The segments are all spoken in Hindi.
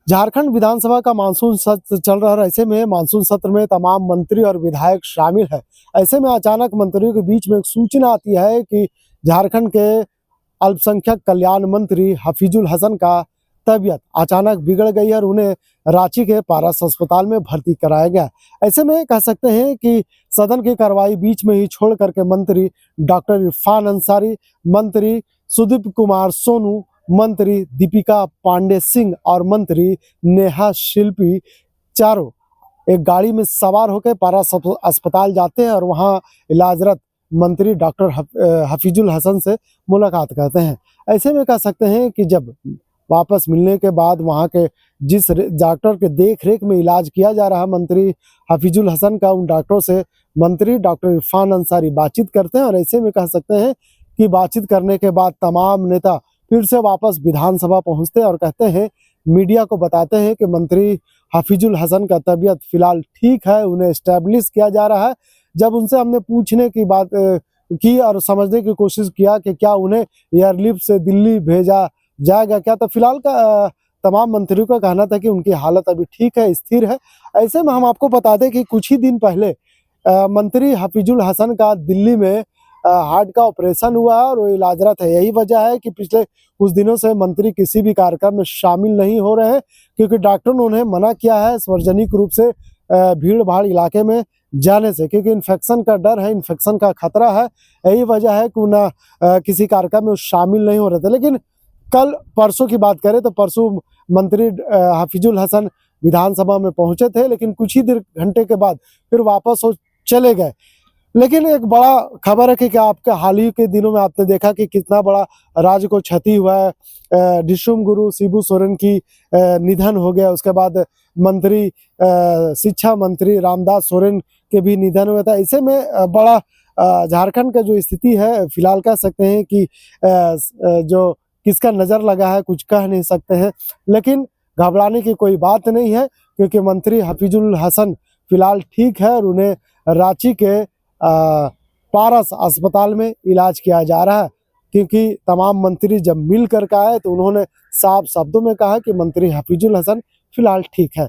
झारखंड विधानसभा का मानसून सत्र चल रहा है। ऐसे में मानसून सत्र में तमाम मंत्री और विधायक शामिल है। ऐसे में अचानक मंत्रियों के बीच में एक सूचना आती है कि झारखंड के अल्पसंख्यक कल्याण मंत्री हफीजुल हसन का तबीयत अचानक बिगड़ गई और उन्हें रांची के पारस अस्पताल में भर्ती कराया गया। ऐसे में कह सकते हैं कि सदन की कार्रवाई बीच में ही छोड़ करके मंत्री डॉक्टर इरफान अंसारी, मंत्री सुदीप कुमार सोनू, मंत्री दीपिका पांडे सिंह और मंत्री नेहा शिल्पी चारों एक गाड़ी में सवार होकर पारस अस्पताल जाते हैं और वहां इलाजरत मंत्री डॉक्टर हफीजुल हसन से मुलाकात करते हैं। ऐसे में कह सकते हैं कि जब वापस मिलने के बाद वहां के जिस डॉक्टर के देख रेख में इलाज किया जा रहा है मंत्री हफीजुल हसन का, उन डॉक्टरों से मंत्री डॉक्टर इरफान अंसारी बातचीत करते हैं और ऐसे में कह सकते हैं कि बातचीत करने के बाद तमाम नेता फिर से वापस विधानसभा पहुंचते हैं और कहते हैं, मीडिया को बताते हैं कि मंत्री हफीजुल हसन का तबीयत फिलहाल ठीक है, उन्हें एस्टैब्लिश किया जा रहा है। जब उनसे हमने पूछने की बात की और समझने की कोशिश किया कि क्या उन्हें एयरलिफ्ट से दिल्ली भेजा जाएगा क्या, तो फिलहाल का तमाम मंत्रियों का कहना था कि उनकी हालत अभी ठीक है, स्थिर है। ऐसे में हम आपको बता दें कि कुछ ही दिन पहले मंत्री हफीजुल हसन का दिल्ली में हार्ट का ऑपरेशन हुआ है और वो इलाजरत है। यही वजह है कि पिछले कुछ दिनों से मंत्री किसी भी कार्यक्रम में शामिल नहीं हो रहे हैं, क्योंकि डॉक्टर ने उन्हें मना किया है सार्वजनिक रूप से भीड़ भाड़ इलाके में जाने से, क्योंकि इन्फेक्शन का डर है, इन्फेक्शन का खतरा है। यही वजह है कि उन्हें किसी कार्यक्रम में शामिल नहीं हो रहे थे। लेकिन कल परसों की बात करें तो परसों मंत्री हफीजुल हसन विधानसभा में पहुंचे थे, लेकिन कुछ ही घंटे के बाद फिर वापस वो चले गए। लेकिन एक बड़ा खबर है कि आपके हाल ही के दिनों में आपने देखा कि कितना बड़ा राज्य को क्षति हुआ है। डिशुम गुरु शिबू सोरेन की निधन हो गया। उसके बाद मंत्री शिक्षा मंत्री रामदास सोरेन के भी निधन हुआ था। ऐसे में बड़ा झारखंड का जो स्थिति है फिलहाल कह सकते हैं कि जो किसका नजर लगा है कुछ कह नहीं सकते हैं, लेकिन घबराने की कोई बात नहीं है, क्योंकि मंत्री हफीजुल हसन फिलहाल ठीक है और उन्हें रांची के पारस अस्पताल में इलाज किया जा रहा है। क्योंकि तमाम मंत्री जब मिल कर के आए तो उन्होंने साफ शब्दों में कहा कि मंत्री हफीजुल हसन फिलहाल ठीक है।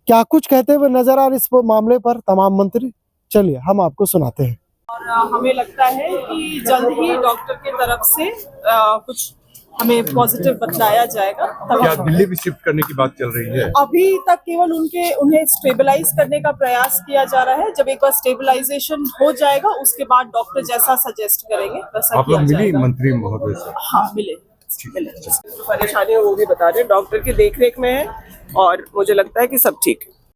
क्या कुछ कहते हुए नजर आ रहे इस मामले पर तमाम मंत्री, चलिए हम आपको सुनाते हैं। और हमें लगता है कि जल्द ही डॉक्टर की तरफ से कुछ हमें पॉजिटिव बताया जाएगा। क्या दिल्ली भी शिफ्ट करने की बात चल रही है? अभी तक केवल उन्हें स्टेबलाइज करने का प्रयास किया जा रहा है। जब एक बार स्टेबलाइजेशन हो जाएगा उसके बाद डॉक्टर जैसा सजेस्ट करेंगे वैसा आप लोग मिली मंत्री महोदय से? हाँ मिले। परेशानी है वो भी बता रहे, डॉक्टर की देखरेख में है और मुझे लगता है कि सब ठीक है।